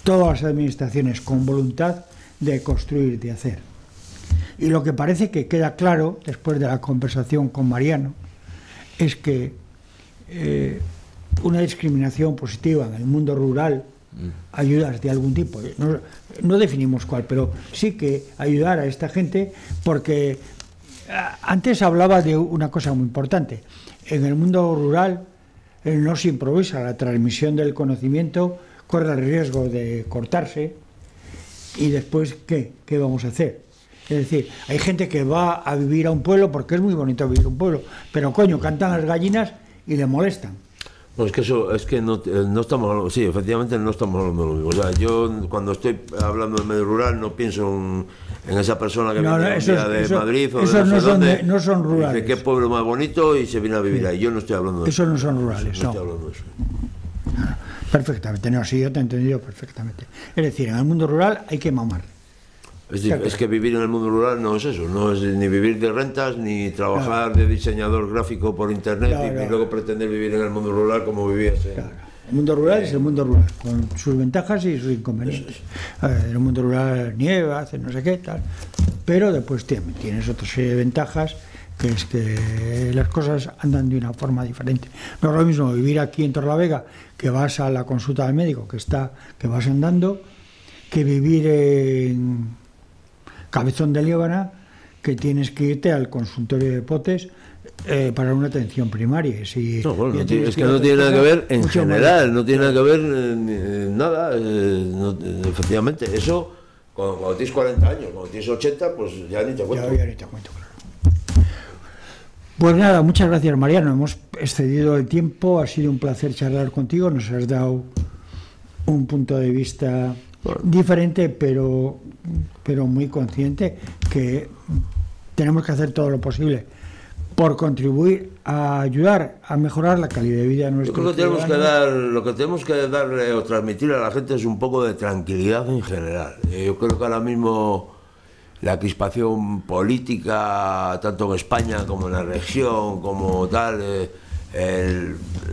todas las administraciones con voluntad de construir, de hacer. Y lo que parece que queda claro después de la conversación con Mariano es que una discriminación positiva en el mundo rural, ayudas de algún tipo, no definimos cuál, pero sí que ayudar a esta gente, porque antes hablaba de una cosa muy importante. En el mundo rural no se improvisa, la transmisión del conocimiento corre el riesgo de cortarse y después ¿qué vamos a hacer? Es decir, hay gente que va a vivir a un pueblo porque es muy bonito vivir a un pueblo, pero coño, cantan las gallinas y le molestan. Pues es que eso, es que no estamos hablando, sí, efectivamente no estamos hablando de lo mismo. O sea, yo cuando estoy hablando del medio rural no pienso en esa persona que viene de Madrid o de no sé dónde, no son rurales. Dice qué pueblo más bonito y se viene a vivir ahí. Yo no estoy hablando de eso. Eso no son rurales, no. Estoy hablando de eso. Perfectamente, no, sí, yo te he entendido perfectamente. Es decir, en el mundo rural hay que mamar. Es que vivir en el mundo rural no es eso, no es ni vivir de rentas, ni trabajar de diseñador gráfico por internet y luego pretender vivir en el mundo rural como vivías. El mundo rural es el mundo rural, con sus ventajas y sus inconvenientes. En el mundo rural nieva, hace no sé qué, tal, pero después tienes otras ventajas, que es que las cosas andan de una forma diferente. No es lo mismo vivir aquí en Torrelavega, que vas a la consulta del médico, que vas andando, que vivir en Cabezón de Líbana, que tienes que irte al consultorio de Potes para una atención primaria. No, bueno, es que no tiene nada que ver en general, no tiene nada que ver nada, efectivamente. Eso, cuando tienes 40 años, cuando tienes 80, pues ya ni te cuento. Ya ni te cuento, claro. Pues nada, muchas gracias, Mariano. Hemos excedido el tiempo, ha sido un placer charlar contigo, nos has dado un punto de vista diferente, pero muy consciente, que tenemos que hacer todo lo posible por contribuir a ayudar a mejorar la calidad de vida de nuestros ciudadanos. Yo creo que lo que tenemos que darle o transmitir a la gente es un poco de tranquilidad en general. Yo creo que ahora mismo la crispación política, tanto en España como en la región, como tal,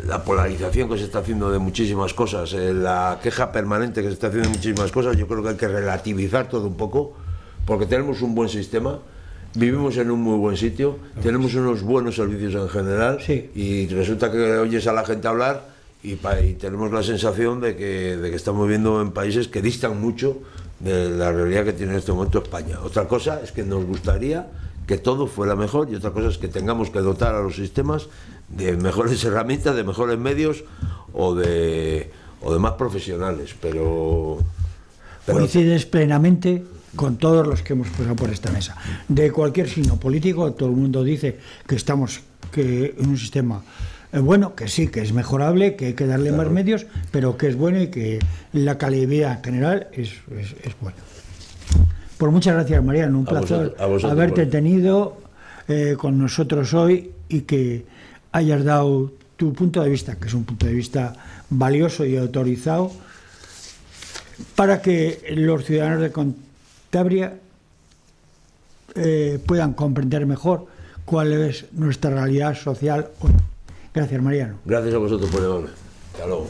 la polarización que se está haciendo de muchísimas cosas, la queja permanente que se está haciendo de muchísimas cosas, yo creo que hay que relativizar todo un poco, porque tenemos un buen sistema, vivimos en un muy buen sitio, tenemos unos buenos servicios en general, sí. Y resulta que oyes a la gente hablar y tenemos la sensación de que estamos viviendo en países que distan mucho de la realidad que tiene en este momento España. Otra cosa es que nos gustaría que todo fuera mejor y otra cosa es que tengamos que dotar a los sistemas de mejores herramientas, de mejores medios o de más profesionales, pero coincides plenamente con todos los que hemos pasado por esta mesa. De cualquier signo político, todo el mundo dice que estamos en un sistema bueno, que sí, que es mejorable, que hay que darle más medios, pero que es bueno y que la calidad de vida en general es buena. Pues muchas gracias, Mariano, un placer haberte tenido con nosotros hoy y que hayas dado tu punto de vista, que es un punto de vista valioso y autorizado, para que los ciudadanos de Cantabria puedan comprender mejor cuál es nuestra realidad social hoy. Gracias, Mariano. Gracias a vosotros por llamarme. Hasta luego.